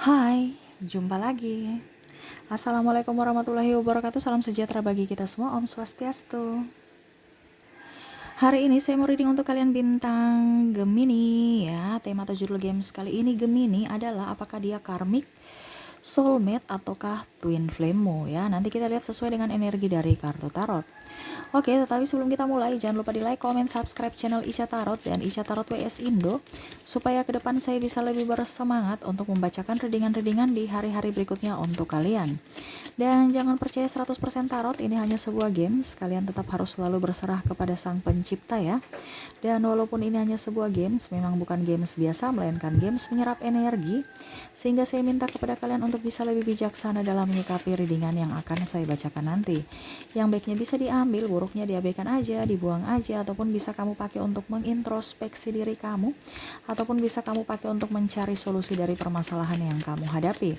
Hai, jumpa lagi. Assalamualaikum warahmatullahi wabarakatuh. Salam sejahtera bagi kita semua. Om Swastiastu. Hari ini saya mau reading untuk kalian bintang Gemini ya. Tema atau judul games kali ini Gemini adalah apakah dia karmik, soulmate, ataukah twin flame-mu ya. Nanti kita lihat sesuai dengan energi dari kartu tarot. Oke, tetapi sebelum kita mulai, jangan lupa di like, comment, subscribe channel Ica Tarot dan Ica Tarot WS Indo, supaya ke depan saya bisa lebih bersemangat untuk membacakan readingan-readingan di hari-hari berikutnya untuk kalian. Dan jangan percaya 100% tarot, ini hanya sebuah games, kalian tetap harus selalu berserah kepada sang pencipta ya. Dan walaupun ini hanya sebuah games, memang bukan games biasa, melainkan games menyerap energi, sehingga saya minta kepada kalian untuk bisa lebih bijaksana dalam menyikapi readingan yang akan saya bacakan nanti. Yang baiknya bisa diambil, buruknya diabaikan aja, dibuang aja, ataupun bisa kamu pakai untuk mengintrospeksi diri kamu, ataupun bisa kamu pakai untuk mencari solusi dari permasalahan yang kamu hadapi.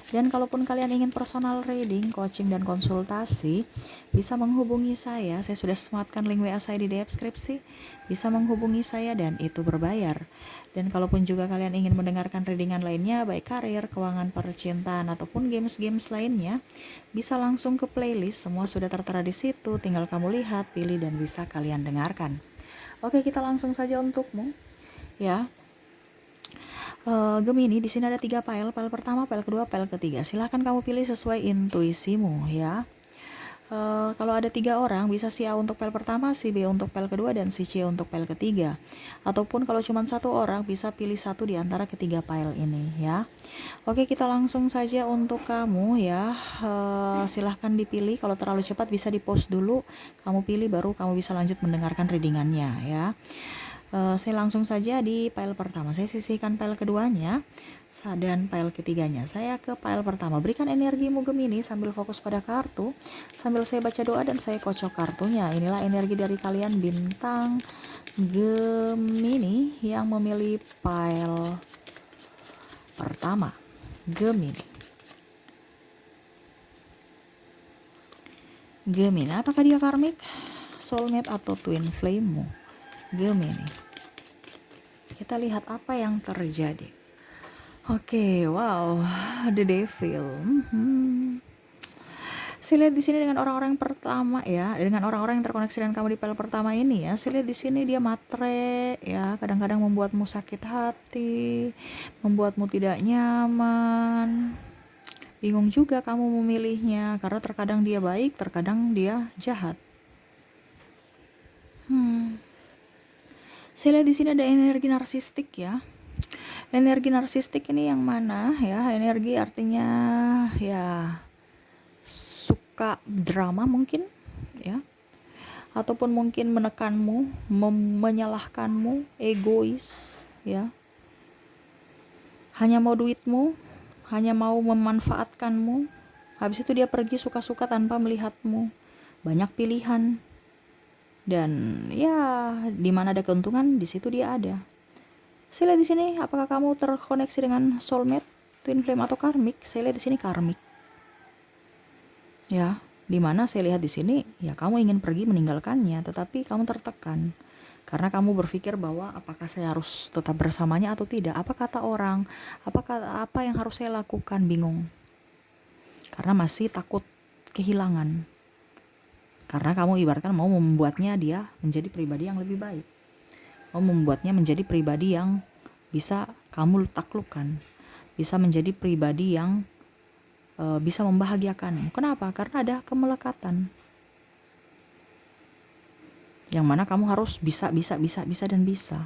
Dan kalaupun kalian ingin personal reading, coaching, dan konsultasi, bisa menghubungi saya sudah sematkan link WA saya di deskripsi, bisa menghubungi saya dan itu berbayar. Dan kalaupun juga kalian ingin mendengarkan readingan lainnya, baik karir, keuangan, percintaan, ataupun games-games lainnya, bisa langsung ke playlist, semua sudah tertera di situ, tinggal kamu lihat, pilih, dan bisa kalian dengarkan. Oke, kita langsung saja untukmu ya. Gemini, di sini ada 3 file pertama, file kedua, file ketiga. Silahkan kamu pilih sesuai intuisimu ya. Kalau ada 3 orang, bisa si A untuk file pertama, si B untuk file kedua, dan si C untuk file ketiga. Ataupun kalau cuma 1 orang, bisa pilih 1 di antara ketiga file ini ya. Oke, kita langsung saja untuk kamu ya. Silahkan dipilih, kalau terlalu cepat bisa di pause dulu, kamu pilih baru kamu bisa lanjut mendengarkan readingannya ya. Saya langsung saja di file pertama, saya sisihkan file keduanya dan file ketiganya. Saya ke file pertama. Berikan energimu Gemini sambil fokus pada kartu, sambil saya baca doa dan saya kocok kartunya. Inilah energi dari kalian bintang Gemini yang memilih file pertama. Gemini, apakah dia karmik, soulmate, atau twin flame-mu? Gemini, kita lihat apa yang terjadi. Oke, wow, the devil. Saya lihat di sini dengan orang-orang yang pertama ya, dengan orang-orang yang terkoneksi dengan kamu di file pertama ini ya. Saya lihat di sini dia matre ya, kadang-kadang membuatmu sakit hati, membuatmu tidak nyaman. Bingung juga kamu memilihnya karena terkadang dia baik, terkadang dia jahat. Saya lihat di sini ada energi narsistik ya. Energi narsistik ini yang mana ya? Energi artinya ya suka drama mungkin ya. Ataupun mungkin menekanmu, menyalahkanmu, egois ya. Hanya mau duitmu, hanya mau memanfaatkanmu. Habis itu dia pergi suka-suka tanpa melihatmu. Banyak pilihan. Dan ya, di mana ada keuntungan, di situ dia ada. Saya lihat di sini, apakah kamu terkoneksi dengan soulmate, twin flame, atau karmik? Saya lihat di sini karmik. Ya, di mana saya lihat di sini, ya kamu ingin pergi meninggalkannya, tetapi kamu tertekan. Karena kamu berpikir bahwa apakah saya harus tetap bersamanya atau tidak? Apa kata orang? Apa yang harus saya lakukan? Bingung. Karena masih takut kehilangan. Karena kamu ibaratkan mau membuatnya dia menjadi pribadi yang lebih baik. Mau membuatnya menjadi pribadi yang bisa kamu taklukkan. Bisa menjadi pribadi yang bisa membahagiakanmu. Kenapa? Karena ada kemelekatan. Yang mana kamu harus bisa dan bisa.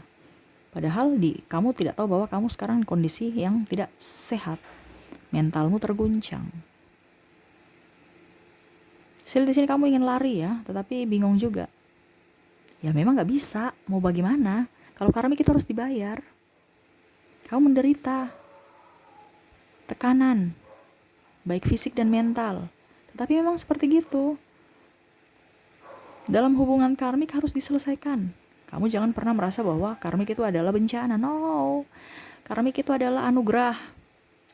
Padahal kamu tidak tahu bahwa kamu sekarang kondisi yang tidak sehat. Mentalmu terguncang. Di sini kamu ingin lari ya, tetapi bingung juga. Ya memang gak bisa, mau bagaimana? Kalau karmik itu harus dibayar. Kamu menderita tekanan, baik fisik dan mental. Tetapi memang seperti gitu. Dalam hubungan karmik harus diselesaikan. Kamu jangan pernah merasa bahwa karmik itu adalah bencana. No, karmik itu adalah anugerah.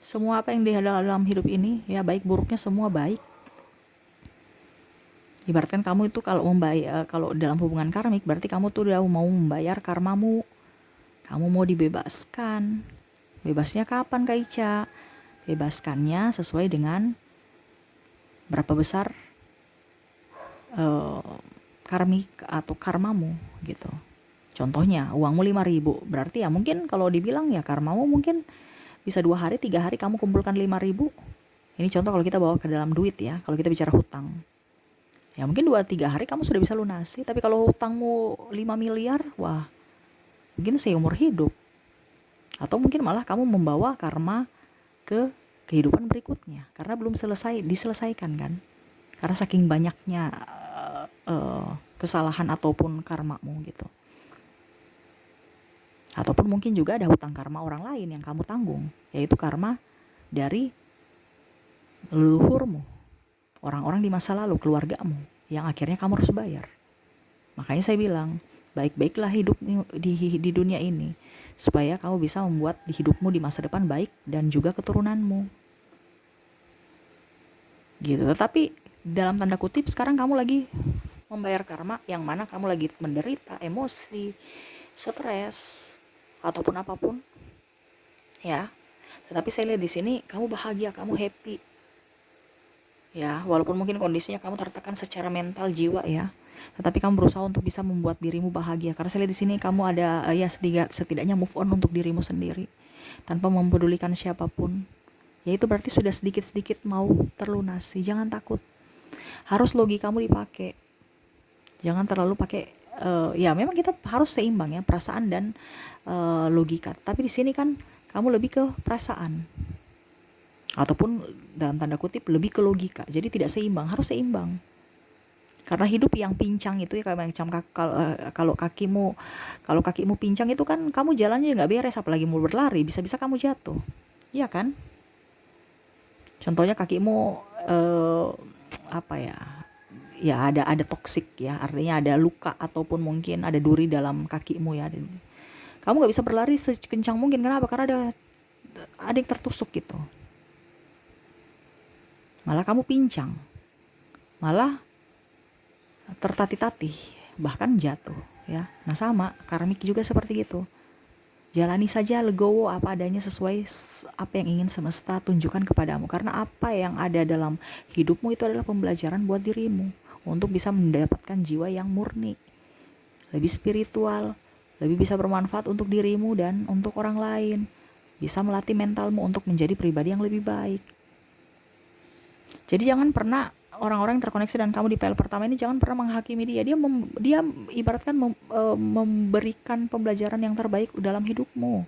Semua apa yang ada dalam hidup ini, ya baik buruknya semua baik. Ibaratkan kamu itu kalau dalam hubungan karmik, berarti kamu tuh udah mau membayar karmamu. Kamu mau dibebaskan. Bebasnya kapan Kak Ica? Bebaskannya sesuai dengan berapa besar karmik atau karmamu gitu. Contohnya uangmu 5.000, berarti ya mungkin kalau dibilang ya karmamu mungkin bisa 2 hari 3 hari kamu kumpulkan 5.000. Ini contoh kalau kita bawa ke dalam duit ya, kalau kita bicara hutang. Ya mungkin 2-3 hari kamu sudah bisa lunasi, tapi kalau hutangmu 5 miliar, wah mungkin seumur hidup. Atau mungkin malah kamu membawa karma ke kehidupan berikutnya karena belum diselesaikan kan. Karena saking banyaknya kesalahan ataupun karmamu gitu. Ataupun mungkin juga ada hutang karma orang lain yang kamu tanggung, yaitu karma dari leluhurmu, orang-orang di masa lalu, keluargamu, yang akhirnya kamu harus bayar. Makanya saya bilang, baik-baiklah hidup di dunia ini, supaya kamu bisa membuat hidupmu di masa depan baik dan juga keturunanmu. Gitu. Tetapi dalam tanda kutip sekarang kamu lagi membayar karma yang mana kamu lagi menderita, emosi, stres, ataupun apapun. Ya. Tetapi saya lihat di sini kamu bahagia, kamu happy. Ya, walaupun mungkin kondisinya kamu tertekan secara mental jiwa ya. Tetapi kamu berusaha untuk bisa membuat dirimu bahagia. Karena saya lihat di sini kamu ada ya setidaknya move on untuk dirimu sendiri tanpa mempedulikan siapapun. Ya itu berarti sudah sedikit-sedikit mau terlunasi. Jangan takut. Harus logikamu dipakai. Jangan terlalu pakai ya memang kita harus seimbang ya perasaan dan logika. Tapi di sini kan kamu lebih ke perasaan ataupun dalam tanda kutip lebih ke logika. Jadi tidak seimbang, harus seimbang. Karena hidup yang pincang itu ya kayak macam kalau kakimu pincang itu kan kamu jalannya nggak beres, apalagi mau berlari bisa-bisa kamu jatuh. Iya kan? Contohnya kakimu apa ya? Ya ada toksik ya, artinya ada luka ataupun mungkin ada duri dalam kakimu ya. Kamu nggak bisa berlari sekencang mungkin. Kenapa? Karena ada yang tertusuk gitu. Malah kamu pincang, malah tertatih-tatih, bahkan jatuh ya. Nah sama, karmik juga seperti itu. Jalani saja legowo apa adanya sesuai apa yang ingin semesta tunjukkan kepadamu. Karena apa yang ada dalam hidupmu itu adalah pembelajaran buat dirimu untuk bisa mendapatkan jiwa yang murni, lebih spiritual, lebih bisa bermanfaat untuk dirimu dan untuk orang lain. Bisa melatih mentalmu untuk menjadi pribadi yang lebih baik. Jadi jangan pernah orang-orang yang terkoneksi dan kamu di PL pertama ini jangan pernah menghakimi dia. Dia ibaratkan memberikan pembelajaran yang terbaik dalam hidupmu.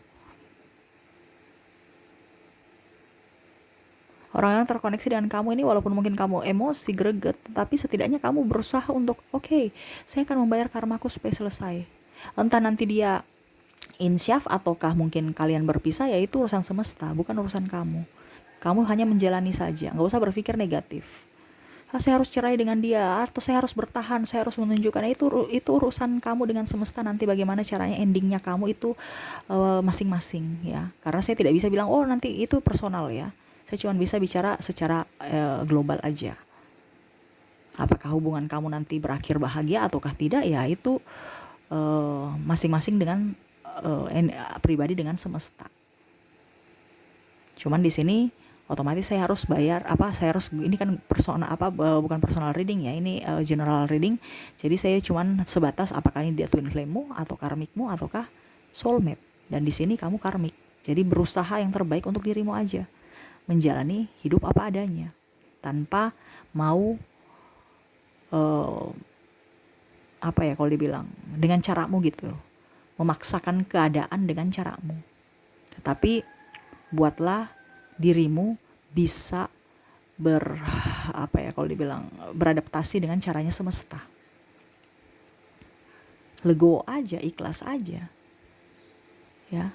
Orang yang terkoneksi dengan kamu ini walaupun mungkin kamu emosi, greget, tapi setidaknya kamu berusaha untuk oke, saya akan membayar karmaku supaya selesai. Entah nanti dia insyaf ataukah mungkin kalian berpisah, ya itu urusan semesta, bukan urusan kamu. Kamu hanya menjalani saja, nggak usah berpikir negatif. Saya harus cerai dengan dia atau saya harus bertahan, saya harus menunjukkan itu urusan kamu dengan semesta. Nanti bagaimana caranya endingnya kamu itu masing-masing ya. Karena saya tidak bisa bilang oh nanti itu personal ya. Saya cuma bisa bicara secara global aja. Apakah hubungan kamu nanti berakhir bahagia ataukah tidak, ya itu masing-masing dengan pribadi dengan semesta. Cuman di sini otomatis saya harus bayar ini kan bukan personal reading ya, ini general reading. Jadi saya cuman sebatas apakah ini dia twin flame-mu atau karmikmu ataukah soulmate. Dan di sini kamu karmik. Jadi berusaha yang terbaik untuk dirimu aja. Menjalani hidup apa adanya tanpa mau kalau dibilang dengan caramu gitu. Memaksakan keadaan dengan caramu. Tetapi buatlah dirimu bisa beradaptasi dengan caranya semesta. Legowo aja, ikhlas aja. Ya.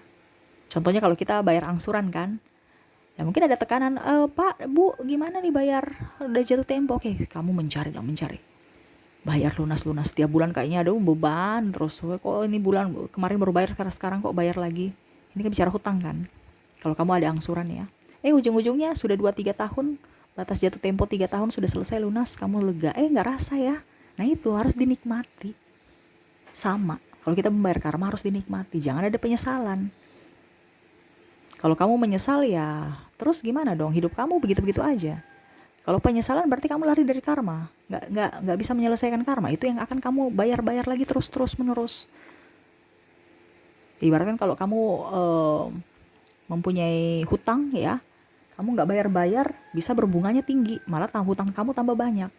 Contohnya kalau kita bayar angsuran kan, ya mungkin ada tekanan, Pak, Bu, gimana nih bayar? Udah jatuh tempo. Oke, kamu mencari. Bayar lunas setiap bulan kayaknya ada beban terus. Kok ini bulan kemarin baru bayar, sekarang kok bayar lagi? Ini kan bicara hutang kan. Kalau kamu ada angsuran ya. Ujung-ujungnya sudah 2-3 tahun, batas jatuh tempo 3 tahun sudah selesai lunas, kamu lega, gak rasa ya. Nah itu harus dinikmati. Sama, kalau kita membayar karma harus dinikmati, jangan ada penyesalan. Kalau kamu menyesal ya, terus gimana dong? Hidup kamu begitu-begitu aja. Kalau penyesalan berarti kamu lari dari karma, nggak bisa menyelesaikan karma. Itu yang akan kamu bayar lagi terus menerus. Ibaratkan kalau kamu mempunyai hutang ya, kamu nggak bayar, bisa berbunganya tinggi, malah hutang kamu tambah banyak.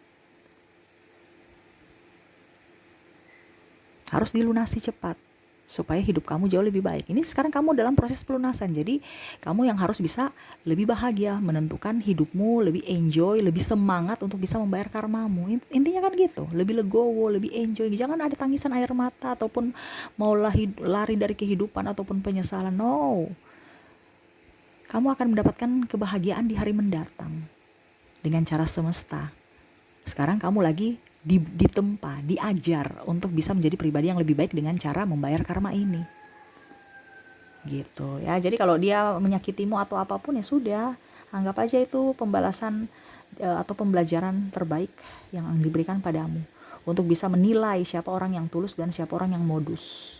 Harus dilunasi cepat supaya hidup kamu jauh lebih baik. Ini sekarang kamu dalam proses pelunasan, jadi kamu yang harus bisa lebih bahagia, menentukan hidupmu, lebih enjoy, lebih semangat untuk bisa membayar karmamu. Intinya kan gitu, lebih legowo, lebih enjoy. Jangan ada tangisan air mata ataupun mau lari dari kehidupan ataupun penyesalan. No, kamu akan mendapatkan kebahagiaan di hari mendatang dengan cara semesta. Sekarang kamu lagi ditempa, diajar untuk bisa menjadi pribadi yang lebih baik dengan cara membayar karma ini. Gitu ya. Jadi kalau dia menyakitimu atau apapun ya sudah, anggap aja itu pembalasan atau pembelajaran terbaik yang diberikan padamu untuk bisa menilai siapa orang yang tulus dan siapa orang yang modus.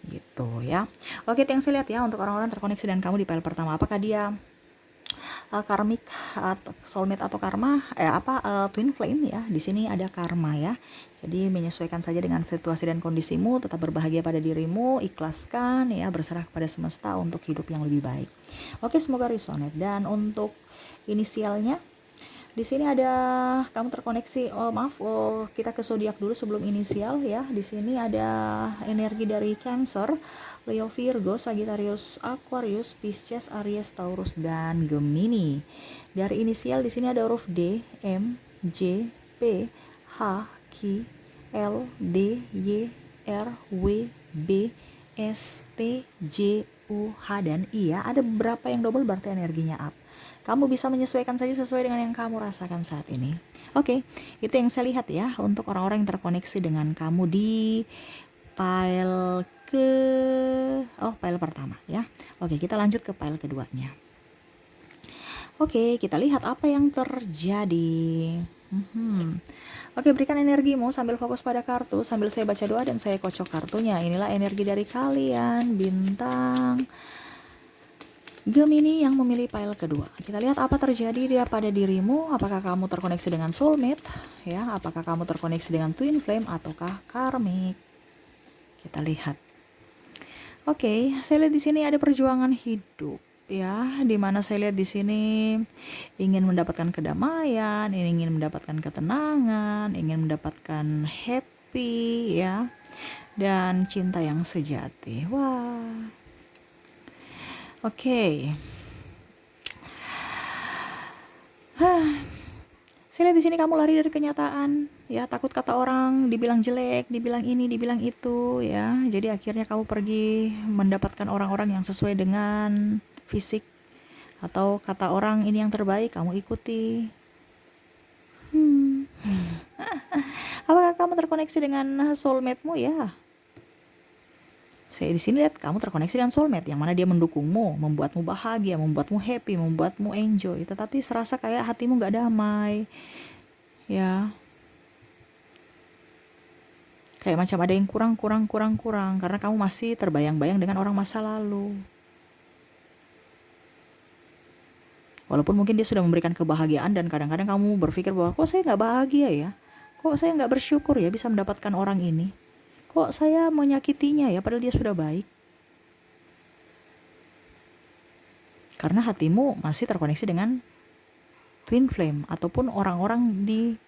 Gitu ya. Oke, yang saya lihat ya untuk orang-orang terkoneksi dengan kamu di file pertama, apakah dia karmik atau soulmate atau karma twin flame ya. Di sini ada karma ya. Jadi menyesuaikan saja dengan situasi dan kondisimu, tetap berbahagia pada dirimu, ikhlaskan ya, berserah kepada semesta untuk hidup yang lebih baik. Oke, semoga resonate. Dan untuk inisialnya di sini ada kamu terkoneksi. Kita ke zodiak dulu sebelum inisial ya. Di sini ada energi dari Cancer, Leo, Virgo, Sagittarius, Aquarius, Pisces, Aries, Taurus, dan Gemini. Dari inisial di sini ada huruf D, M, J, P, H, Q, L, D, Y, R, W, B, S, T, J, U, H, dan I ya. Ada beberapa yang double berarti energinya up. Kamu bisa menyesuaikan saja sesuai dengan yang kamu rasakan saat ini. Oke, itu yang saya lihat ya untuk orang-orang yang terkoneksi dengan kamu di file file pertama ya. Oke, kita lanjut ke file keduanya. Oke, kita lihat apa yang terjadi. Oke, berikan energimu sambil fokus pada kartu, sambil saya baca doa dan saya kocok kartunya. Inilah energi dari kalian, bintang Gemini yang memilih file kedua. Kita lihat apa terjadi pada dirimu. Apakah kamu terkoneksi dengan soulmate ya? Apakah kamu terkoneksi dengan twin flame ataukah karmik? Kita lihat. Oke, saya lihat di sini ada perjuangan hidup ya, dimana saya lihat di sini ingin mendapatkan kedamaian, ingin mendapatkan ketenangan, ingin mendapatkan happy ya, dan cinta yang sejati. Wah. Oke. Saya lihat di sini kamu lari dari kenyataan, ya, takut kata orang, dibilang jelek, dibilang ini, dibilang itu, ya. Jadi akhirnya kamu pergi mendapatkan orang-orang yang sesuai dengan fisik atau kata orang ini yang terbaik, kamu ikuti. Apakah kamu terkoneksi dengan soulmate-mu ya? Saya di sini lihat kamu terkoneksi dengan soulmate yang mana dia mendukungmu, membuatmu bahagia, membuatmu happy, membuatmu enjoy. Tetapi serasa kayak hatimu nggak damai, ya. Kayak macam ada yang kurang karena kamu masih terbayang-bayang dengan orang masa lalu. Walaupun mungkin dia sudah memberikan kebahagiaan dan kadang-kadang kamu berpikir bahwa kok saya nggak bahagia ya, kok saya nggak bersyukur ya bisa mendapatkan orang ini. Kok saya menyakitinya ya, padahal dia sudah baik. Karena hatimu masih terkoneksi dengan twin flame ataupun orang-orang di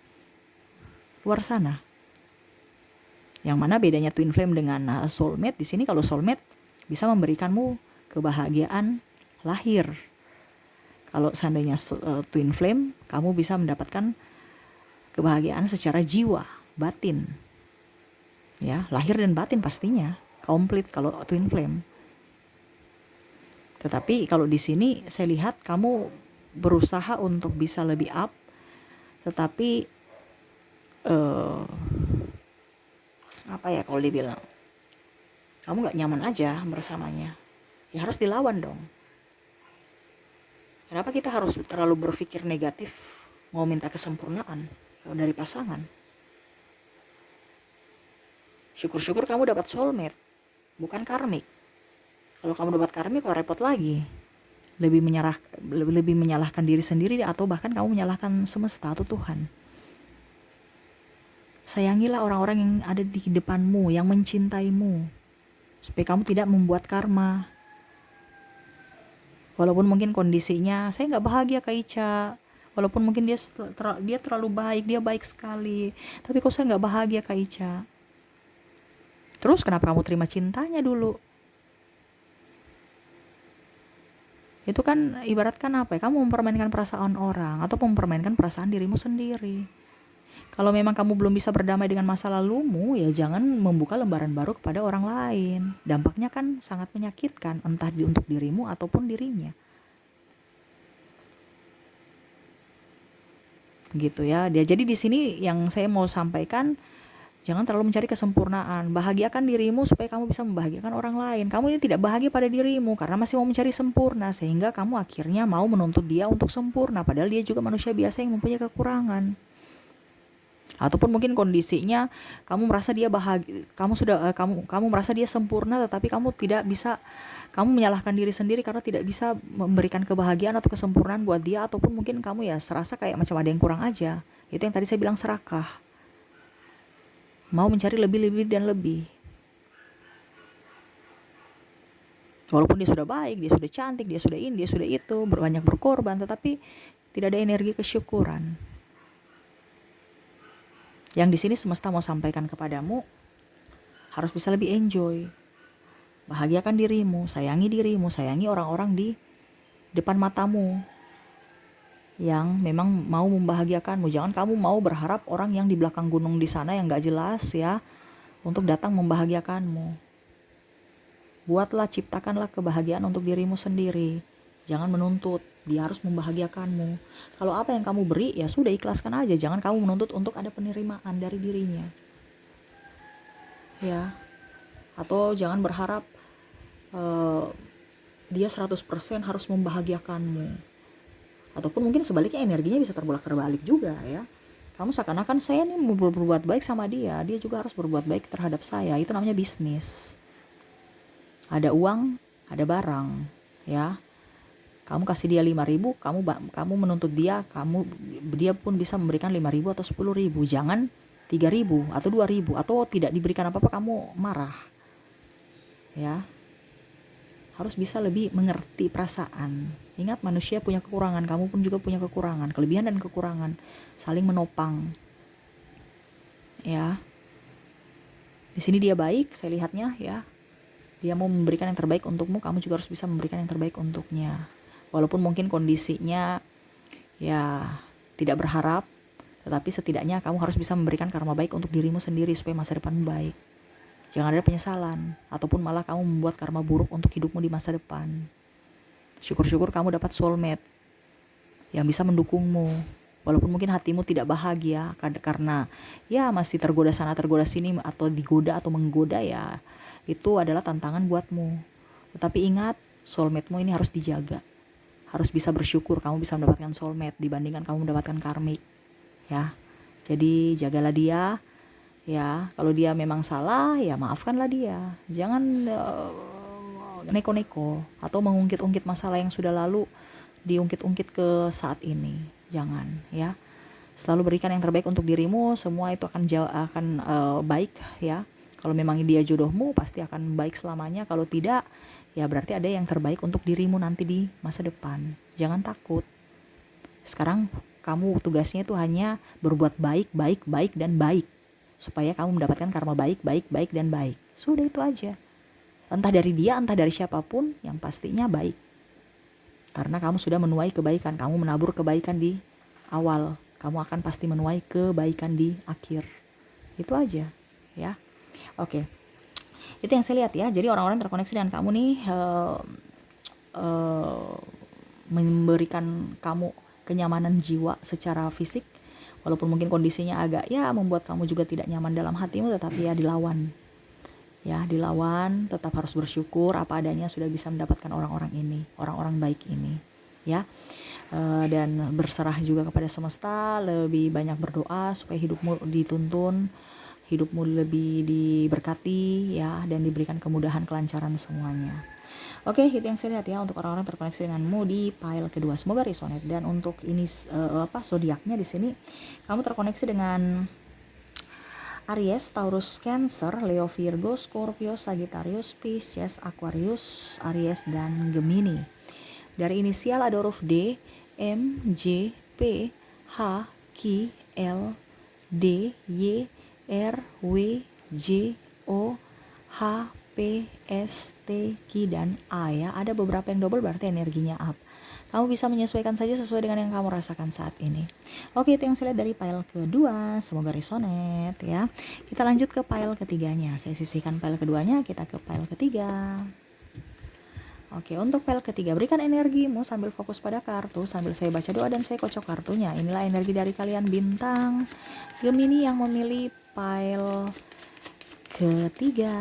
luar sana. Yang mana bedanya twin flame dengan soulmate? Di sini kalau soulmate bisa memberikanmu kebahagiaan lahir. Kalau seandainya twin flame, kamu bisa mendapatkan kebahagiaan secara jiwa, batin. Ya, lahir dan batin pastinya komplit kalau twin flame. Tetapi kalau di sini saya lihat kamu berusaha untuk bisa lebih up, tetapi apa ya kalau dibilang, kamu nggak nyaman aja bersamanya. Ya harus dilawan dong. Kenapa kita harus terlalu berpikir negatif, mau minta kesempurnaan dari pasangan? Syukur-syukur kamu dapat soulmate, bukan karmik. Kalau kamu dapat karma kok repot lagi. Lebih menyalahkan diri sendiri atau bahkan kamu menyalahkan semesta atau Tuhan. Sayangilah orang-orang yang ada di depanmu, yang mencintaimu, supaya kamu tidak membuat karma. Walaupun mungkin kondisinya saya nggak bahagia Kak Ica, walaupun mungkin dia terlalu baik, dia baik sekali, tapi kok saya nggak bahagia Kak Ica. Terus kenapa kamu terima cintanya dulu? Itu kan ibaratkan apa ya, kamu mempermainkan perasaan orang atau mempermainkan perasaan dirimu sendiri. Kalau memang kamu belum bisa berdamai dengan masa lalumu, ya jangan membuka lembaran baru kepada orang lain. Dampaknya kan sangat menyakitkan, entah untuk dirimu ataupun dirinya. Gitu ya. Jadi di sini yang saya mau sampaikan, jangan terlalu mencari kesempurnaan. Bahagiakan dirimu supaya kamu bisa membahagiakan orang lain. Kamu ini tidak bahagia pada dirimu karena masih mau mencari sempurna, sehingga kamu akhirnya mau menuntut dia untuk sempurna, padahal dia juga manusia biasa yang mempunyai kekurangan. Ataupun mungkin kondisinya kamu merasa dia bahagia, kamu merasa dia sempurna, tetapi kamu tidak bisa, kamu menyalahkan diri sendiri karena tidak bisa memberikan kebahagiaan atau kesempurnaan buat dia. Ataupun mungkin kamu ya serasa kayak macam ada yang kurang aja. Itu yang tadi saya bilang serakah, mau mencari lebih dan lebih. Walaupun dia sudah baik, dia sudah cantik, dia sudah ini, dia sudah itu, banyak berkorban, tetapi tidak ada energi kesyukuran. Yang di sini semesta mau sampaikan kepadamu, harus bisa lebih enjoy. Bahagiakan dirimu, sayangi orang-orang di depan matamu yang memang mau membahagiakanmu. Jangan kamu mau berharap orang yang di belakang gunung di sana yang gak jelas ya, untuk datang membahagiakanmu. Ciptakanlah kebahagiaan untuk dirimu sendiri. Jangan menuntut dia harus membahagiakanmu. Kalau apa yang kamu beri, ya sudah, ikhlaskan aja. Jangan kamu menuntut untuk ada penerimaan dari dirinya. Ya. Atau jangan berharap dia 100% harus membahagiakanmu. Ataupun mungkin sebaliknya, energinya bisa terbalik juga ya. Kamu seakan-akan saya nih mau berbuat baik sama dia juga harus berbuat baik terhadap saya. Itu namanya bisnis. Ada uang, ada barang, ya. Kamu kasih dia 5.000, kamu menuntut dia pun bisa memberikan 5.000 atau 10.000. Jangan 3.000 atau 2.000 atau tidak diberikan apa-apa kamu marah. Ya. Harus bisa lebih mengerti perasaan. Ingat, manusia punya kekurangan, kamu pun juga punya kekurangan, kelebihan dan kekurangan, saling menopang. Ya. Di sini dia baik, saya lihatnya ya. Dia mau memberikan yang terbaik untukmu, kamu juga harus bisa memberikan yang terbaik untuknya. Walaupun mungkin kondisinya ya tidak berharap, tetapi setidaknya kamu harus bisa memberikan karma baik untuk dirimu sendiri supaya masa depanmu baik. Jangan ada penyesalan, ataupun malah kamu membuat karma buruk untuk hidupmu di masa depan. Syukur-syukur kamu dapat soulmate yang bisa mendukungmu. Walaupun mungkin hatimu tidak bahagia karena ya masih tergoda sana tergoda sini, atau digoda atau menggoda, ya itu adalah tantangan buatmu. Tetapi ingat, soulmate-mu ini harus dijaga. Harus bisa bersyukur kamu bisa mendapatkan soulmate dibandingkan kamu mendapatkan karmik. Ya. Jadi jagalah dia. Ya, kalau dia memang salah, ya maafkanlah dia. Jangan neko-neko atau mengungkit-ungkit masalah yang sudah lalu, diungkit-ungkit ke saat ini. Jangan, ya. Selalu berikan yang terbaik untuk dirimu, semua itu akan baik ya. Kalau memang dia jodohmu, pasti akan baik selamanya. Kalau tidak, ya berarti ada yang terbaik untuk dirimu nanti di masa depan. Jangan takut. Sekarang kamu tugasnya itu hanya berbuat baik, dan baik. Supaya kamu mendapatkan karma baik, dan baik. Sudah, itu aja. Entah dari dia, entah dari siapapun, yang pastinya baik. Karena kamu sudah menuai kebaikan, kamu menabur kebaikan di awal. Kamu akan pasti menuai kebaikan di akhir. Itu aja, ya. Oke. Itu yang saya lihat ya. Jadi orang-orang terkoneksi dengan kamu nih memberikan kamu kenyamanan jiwa secara fisik, walaupun mungkin kondisinya agak ya membuat kamu juga tidak nyaman dalam hatimu, tetapi ya dilawan. Ya, dilawan, tetap harus bersyukur apa adanya sudah bisa mendapatkan orang-orang ini, orang-orang baik ini, ya. Dan berserah juga kepada semesta, lebih banyak berdoa supaya hidupmu dituntun, hidupmu lebih diberkati ya, dan diberikan kemudahan, kelancaran semuanya. Oke, itu yang saya lihat ya untuk orang-orang terkoneksi denganmu di pile kedua. Semoga resonate. Dan untuk ini zodiaknya di sini kamu terkoneksi dengan Aries, Taurus, Cancer, Leo, Virgo, Scorpio, Sagittarius, Pisces, Aquarius, Aries, dan Gemini. Dari inisial ada huruf D, M, J, P, H, Q, L, D, Y, R, W, J, O, H, P, S, T, Q, dan A ya. Ada beberapa yang double berarti energinya up. Kamu bisa menyesuaikan saja sesuai dengan yang kamu rasakan saat ini. Oke, itu yang saya lihat dari pile kedua. Semoga resonate ya. Kita lanjut ke pile ketiganya. Saya sisihkan pile keduanya, kita ke pile ketiga. Oke, untuk pile ketiga, berikan energimu sambil fokus pada kartu, sambil saya baca doa dan saya kocok kartunya. Inilah energi dari kalian bintang Gemini yang memilih pile ketiga.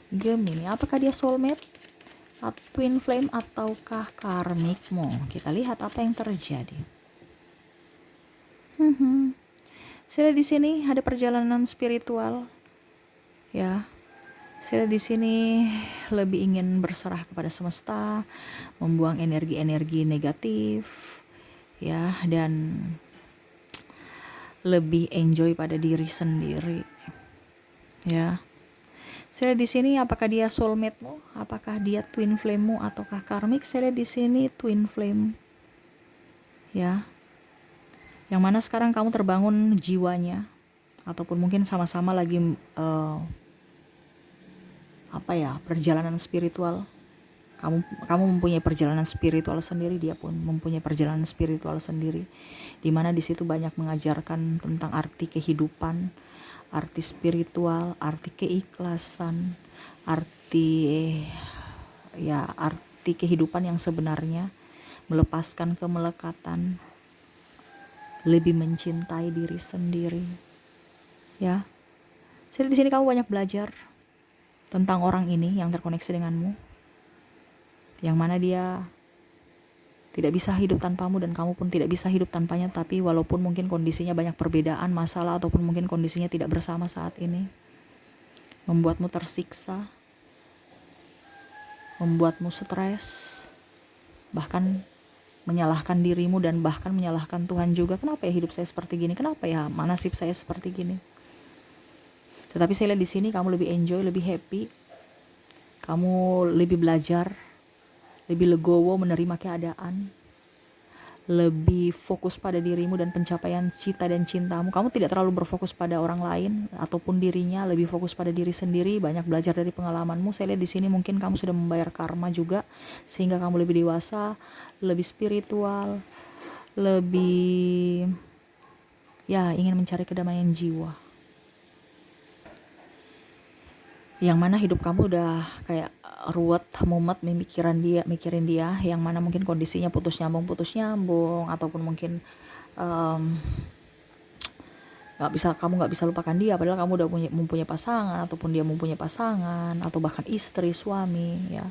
Gemini, apakah dia soulmate, twin flame, ataukah karmikmu? Kita lihat apa yang terjadi. Saya lihat di sini ada perjalanan spiritual, ya. Saya di sini lebih ingin berserah kepada semesta, membuang energi-energi negatif, ya, dan lebih enjoy pada diri sendiri, ya. Saya lihat di sini apakah dia soulmate-mu, apakah dia twin flame-mu, ataukah karmik. Saya lihat di sini twin flame, ya. Yang mana sekarang kamu terbangun jiwanya, ataupun mungkin sama-sama lagi perjalanan spiritual. Kamu mempunyai perjalanan spiritual sendiri, dia pun mempunyai perjalanan spiritual sendiri, di mana di situ banyak mengajarkan tentang arti kehidupan, arti spiritual, arti keikhlasan, arti kehidupan yang sebenarnya, melepaskan kemelekatan, lebih mencintai diri sendiri, ya. Jadi di sini kamu banyak belajar tentang orang ini yang terkoneksi denganmu, yang mana dia tidak bisa hidup tanpamu dan kamu pun tidak bisa hidup tanpanya. Tapi walaupun mungkin kondisinya banyak perbedaan, masalah, ataupun mungkin kondisinya tidak bersama saat ini, membuatmu tersiksa, membuatmu stres, bahkan menyalahkan dirimu dan bahkan menyalahkan Tuhan juga. Kenapa ya hidup saya seperti gini? Kenapa ya nasib saya seperti gini? Tetapi saya lihat di sini kamu lebih enjoy, lebih happy. Kamu lebih belajar, lebih legowo menerima keadaan, lebih fokus pada dirimu dan pencapaian cita dan cintamu. Kamu tidak terlalu berfokus pada orang lain ataupun dirinya, lebih fokus pada diri sendiri, banyak belajar dari pengalamanmu. Saya lihat di sini mungkin kamu sudah membayar karma juga, sehingga kamu lebih dewasa, lebih spiritual, lebih ingin mencari kedamaian jiwa. Yang mana hidup kamu udah kayak ruwet, mumet, mikirin dia, yang mana mungkin kondisinya putus nyambung, ataupun mungkin kamu nggak bisa lupakan dia, padahal kamu udah mempunyai pasangan, ataupun dia mempunyai pasangan, atau bahkan istri, suami, ya.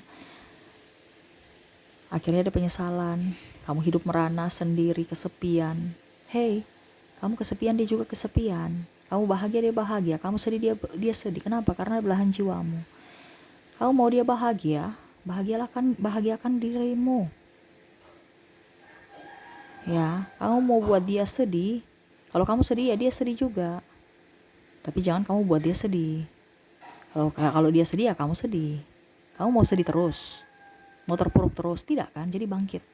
Akhirnya ada penyesalan, kamu hidup merana sendiri, kesepian. Hey, kamu kesepian, dia juga kesepian. Kamu bahagia, dia bahagia. Kamu sedih, dia sedih. Kenapa? Karena belahan jiwamu. Kamu mau dia bahagia, bahagiakan dirimu. Ya, kamu mau buat dia sedih. Kalau kamu sedih, ya dia sedih juga. Tapi jangan kamu buat dia sedih. Kalau dia sedih, ya kamu sedih. Kamu mau sedih terus, mau terpuruk terus, tidak kan? Jadi bangkit.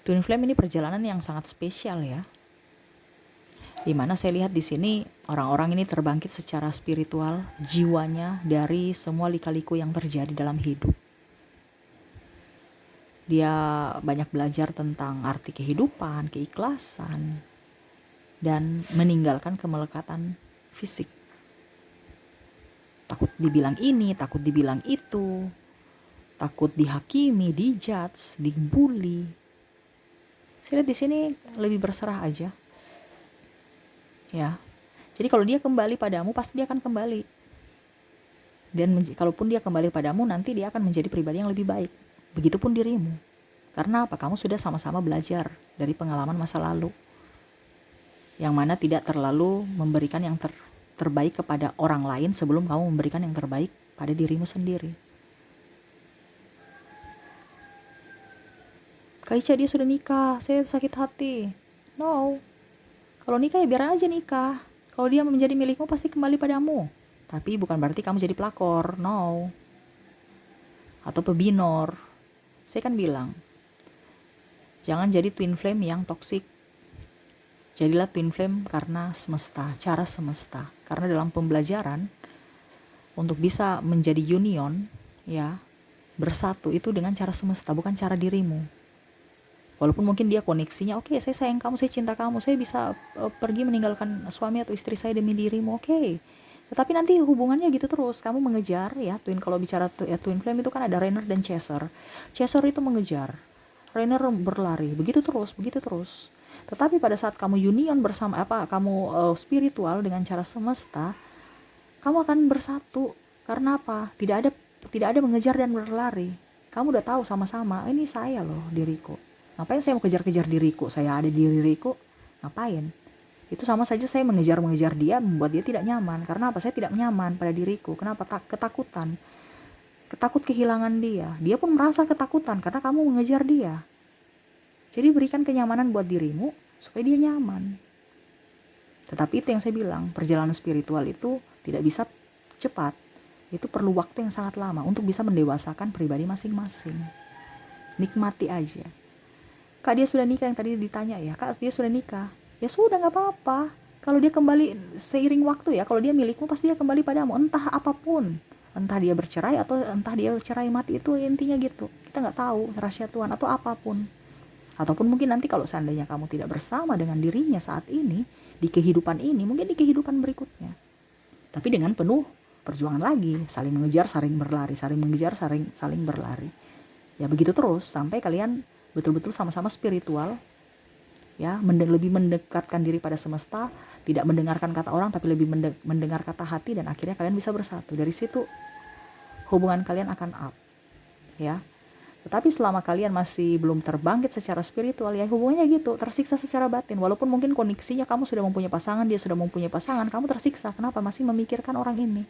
Twin Flame ini perjalanan yang sangat spesial, ya. Dimana saya lihat di sini orang-orang ini terbangkit secara spiritual, jiwanya, dari semua lika-liku yang terjadi dalam hidup. Dia banyak belajar tentang arti kehidupan, keikhlasan, dan meninggalkan kemelekatan fisik. Takut dibilang ini, takut dibilang itu, takut dihakimi, dijudge, dibully. Saya lihat di sini lebih berserah aja. Ya, jadi kalau dia kembali padamu, pasti dia akan kembali. Dan kalaupun dia kembali padamu, nanti dia akan menjadi pribadi yang lebih baik. Begitupun dirimu. Karena apa? Kamu sudah sama-sama belajar dari pengalaman masa lalu, yang mana tidak terlalu memberikan yang terbaik kepada orang lain sebelum kamu memberikan yang terbaik pada dirimu sendiri. Kak Ica, dia sudah nikah, saya sakit hati. No, kalau nikah ya biaran aja nikah. Kalau dia menjadi milikmu pasti kembali padamu. Tapi bukan berarti kamu jadi pelakor, no. Atau pebinor. Saya kan bilang, jangan jadi twin flame yang toksik. Jadilah twin flame karena semesta, cara semesta. Karena dalam pembelajaran, untuk bisa menjadi union, ya, bersatu itu dengan cara semesta, bukan cara dirimu. Walaupun mungkin dia koneksinya, oke, saya sayang kamu, saya cinta kamu, saya bisa pergi meninggalkan suami atau istri saya demi dirimu, oke. Tetapi nanti hubungannya gitu terus, kamu mengejar, ya, kalau bicara twin flame itu kan ada runner dan chaser. Chaser itu mengejar, runner berlari, begitu terus. Tetapi pada saat kamu union bersama, kamu spiritual dengan cara semesta, kamu akan bersatu. Karena apa? Tidak ada mengejar dan berlari. Kamu udah tahu sama-sama, ini saya loh, diriku. Ngapain saya mau kejar-kejar diriku? Saya ada di diriku, ngapain? Itu sama saja saya mengejar dia, membuat dia tidak nyaman. Karena apa? Saya tidak nyaman pada diriku. Kenapa? Ketakutan. Takut kehilangan dia. Dia pun merasa ketakutan karena kamu mengejar dia. Jadi berikan kenyamanan buat dirimu supaya dia nyaman. Tetapi itu yang saya bilang, perjalanan spiritual itu tidak bisa cepat. Itu perlu waktu yang sangat lama untuk bisa mendewasakan pribadi masing-masing. Nikmati aja. Kak, dia sudah nikah, yang tadi ditanya ya, Kak, dia sudah nikah. Ya sudah, gak apa-apa. Kalau dia kembali seiring waktu ya, kalau dia milikmu pasti dia kembali padamu, entah apapun. Entah dia bercerai atau entah dia cerai mati, itu intinya gitu. Kita gak tahu rahasia Tuhan atau apapun. Ataupun mungkin nanti kalau seandainya kamu tidak bersama dengan dirinya saat ini, di kehidupan ini, mungkin di kehidupan berikutnya. Tapi dengan penuh perjuangan lagi, saling mengejar, saling berlari, saling mengejar, saling berlari. Ya begitu terus sampai kalian betul-betul sama-sama spiritual, ya, lebih mendekatkan diri pada semesta, tidak mendengarkan kata orang tapi lebih mendengar kata hati, dan akhirnya kalian bisa bersatu. Dari situ hubungan kalian akan up, ya. Tetapi selama kalian masih belum terbangkit secara spiritual, ya hubungannya gitu, tersiksa secara batin. Walaupun mungkin koneksinya kamu sudah mempunyai pasangan, dia sudah mempunyai pasangan, kamu tersiksa. Kenapa? Masih memikirkan orang ini.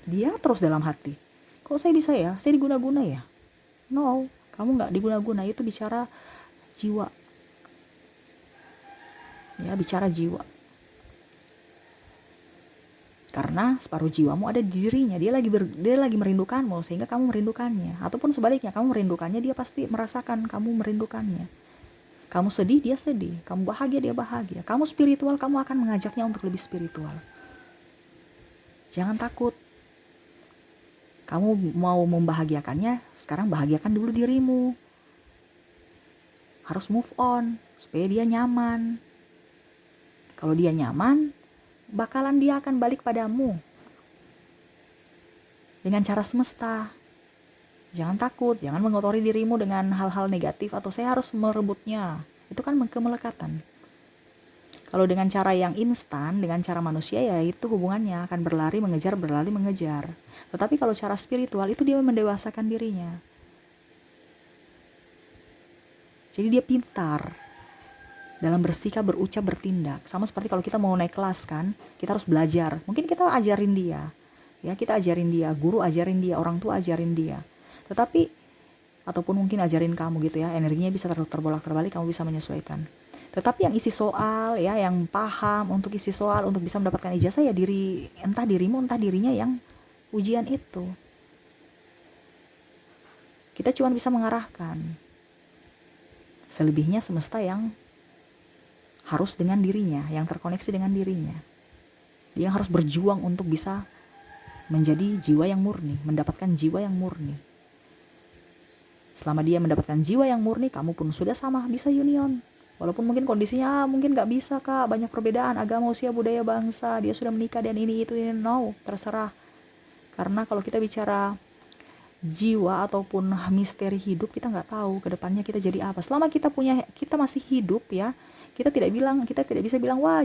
Dia terus dalam hati. Kok saya bisa ya? Saya diguna-guna ya? No, kamu gak diguna-guna. Itu bicara jiwa. Ya, bicara jiwa. Karena separuh jiwamu ada di dirinya, dia lagi merindukanmu sehingga kamu merindukannya. Ataupun sebaliknya, kamu merindukannya, dia pasti merasakan kamu merindukannya. Kamu sedih, dia sedih. Kamu bahagia, dia bahagia. Kamu spiritual, kamu akan mengajaknya untuk lebih spiritual. Jangan takut. Kamu mau membahagiakannya, sekarang bahagiakan dulu dirimu. Harus move on supaya dia nyaman. Kalau dia nyaman, bakalan dia akan balik padamu dengan cara semesta. Jangan takut, jangan mengotori dirimu dengan hal-hal negatif atau saya harus merebutnya. Itu kan kemelekatan. Kalau dengan cara yang instan, dengan cara manusia, ya itu hubungannya akan berlari mengejar. Tetapi kalau cara spiritual itu dia mendewasakan dirinya. Jadi dia pintar dalam bersikap, berucap, bertindak. Sama seperti kalau kita mau naik kelas kan, kita harus belajar. Mungkin kita ajarin dia, ya, kita ajarin dia, guru ajarin dia, orang tua ajarin dia. Tetapi ataupun mungkin ajarin kamu gitu ya, energinya bisa terbolak-terbalik, kamu bisa menyesuaikan. Tetapi yang isi soal, ya, yang paham untuk isi soal, untuk bisa mendapatkan ijazah, ya entah dirimu, entah dirinya yang ujian itu. Kita cuma bisa mengarahkan. Selebihnya semesta yang harus dengan dirinya, yang terkoneksi dengan dirinya. Dia harus berjuang untuk bisa menjadi jiwa yang murni, mendapatkan jiwa yang murni. Selama dia mendapatkan jiwa yang murni, kamu pun sudah sama, bisa union. Walaupun mungkin kondisinya mungkin gak bisa, Kak, banyak perbedaan agama, usia, budaya, bangsa, dia sudah menikah dan ini, no, terserah. Karena kalau kita bicara jiwa ataupun misteri hidup, kita gak tahu ke depannya kita jadi apa. Selama kita masih hidup, ya, kita tidak bisa bilang, wah,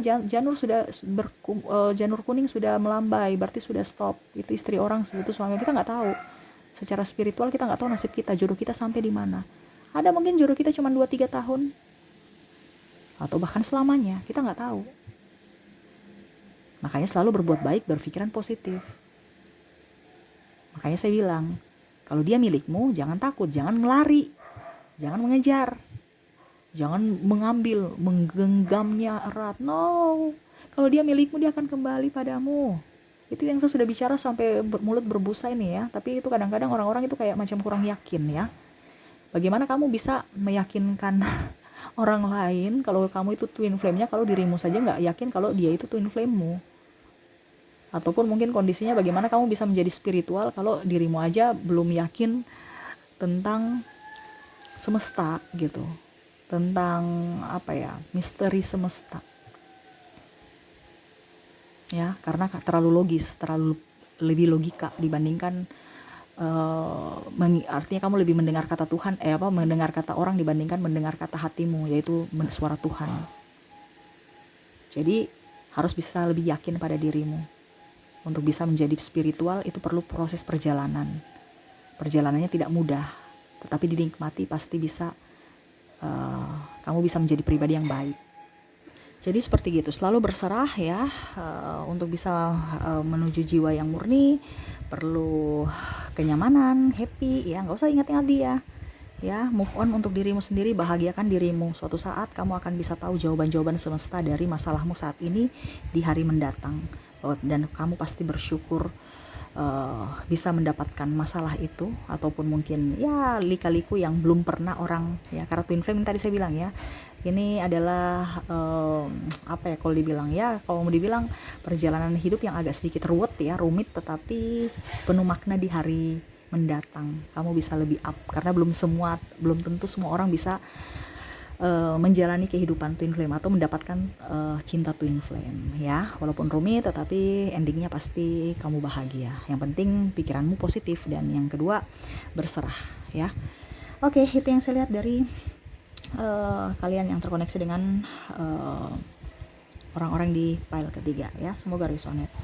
janur kuning sudah melambai, berarti sudah stop. Itu istri orang, itu suami. Kita nggak tahu. Secara spiritual kita nggak tahu nasib kita, jodoh kita sampai di mana. Ada mungkin jodoh kita cuma 2-3 tahun, atau bahkan selamanya. Kita nggak tahu. Makanya selalu berbuat baik, berpikiran positif. Makanya saya bilang, kalau dia milikmu, jangan takut, jangan melari, jangan mengejar, jangan mengambil, menggenggamnya erat. No, kalau dia milikmu, dia akan kembali padamu. Itu yang saya sudah bicara sampai mulut berbusa ini ya. Tapi itu kadang-kadang orang-orang itu kayak macam kurang yakin ya. Bagaimana kamu bisa meyakinkan orang lain kalau kamu itu twin flame-nya, kalau dirimu saja nggak yakin kalau dia itu twin flame-mu? Ataupun mungkin kondisinya bagaimana kamu bisa menjadi spiritual kalau dirimu aja belum yakin tentang semesta gitu, tentang apa ya, misteri semesta ya, karena terlalu logis, terlalu lebih logika dibandingkan artinya kamu lebih mendengar kata Tuhan, mendengar kata orang dibandingkan mendengar kata hatimu, yaitu suara Tuhan. Jadi harus bisa lebih yakin pada dirimu. Untuk bisa menjadi spiritual itu perlu proses perjalanan. Perjalanannya tidak mudah, tetapi dinikmati pasti bisa, kamu bisa menjadi pribadi yang baik. Jadi seperti gitu, selalu berserah ya, untuk bisa menuju jiwa yang murni, perlu kenyamanan, happy ya, nggak usah ingat-ingat dia ya, move on untuk dirimu sendiri, bahagiakan dirimu. Suatu saat kamu akan bisa tahu jawaban-jawaban semesta dari masalahmu saat ini di hari mendatang, dan kamu pasti bersyukur bisa mendapatkan masalah itu, ataupun mungkin ya lika-liku yang belum pernah orang ya, karena twin flame tadi saya bilang ya, ini adalah apa ya, kalau dibilang ya, kalau mau dibilang perjalanan hidup yang agak sedikit rumit, tetapi penuh makna di hari mendatang. Kamu bisa lebih up, karena belum tentu semua orang bisa menjalani kehidupan twin flame atau mendapatkan cinta twin flame ya. Walaupun rumit, tetapi endingnya pasti kamu bahagia. Yang penting pikiranmu positif, dan yang kedua berserah ya. Oke, itu yang saya lihat dari kalian yang terkoneksi dengan orang-orang di pile ketiga ya. Semoga resonate.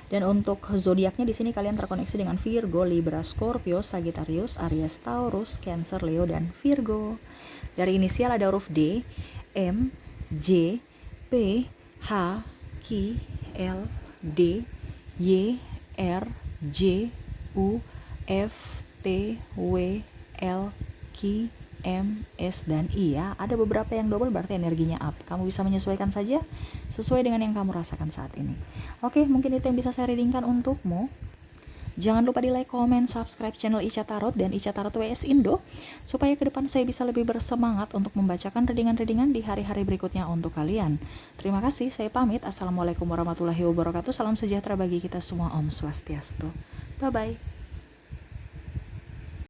Dan untuk zodiaknya di sini kalian terkoneksi dengan Virgo, Libra, Scorpio, Sagittarius, Aries, Taurus, Cancer, Leo, dan Virgo. Dari inisial ada huruf D, M, J, P, H, Q, L, D, Y, R, J, U, F, T, W, L, Q, M, S, dan I ya. Ada beberapa yang double, berarti energinya up. Kamu bisa menyesuaikan saja sesuai dengan yang kamu rasakan saat ini. Oke, mungkin itu yang bisa saya readingkan untukmu. Jangan lupa di like, comment, subscribe channel Ica Tarot dan Ica Tarot WS Indo, supaya ke depan saya bisa lebih bersemangat untuk membacakan readingan-readingan di hari-hari berikutnya untuk kalian. Terima kasih, saya pamit. Assalamualaikum warahmatullahi wabarakatuh. Salam sejahtera bagi kita semua. Om Swastiastu. Bye-bye.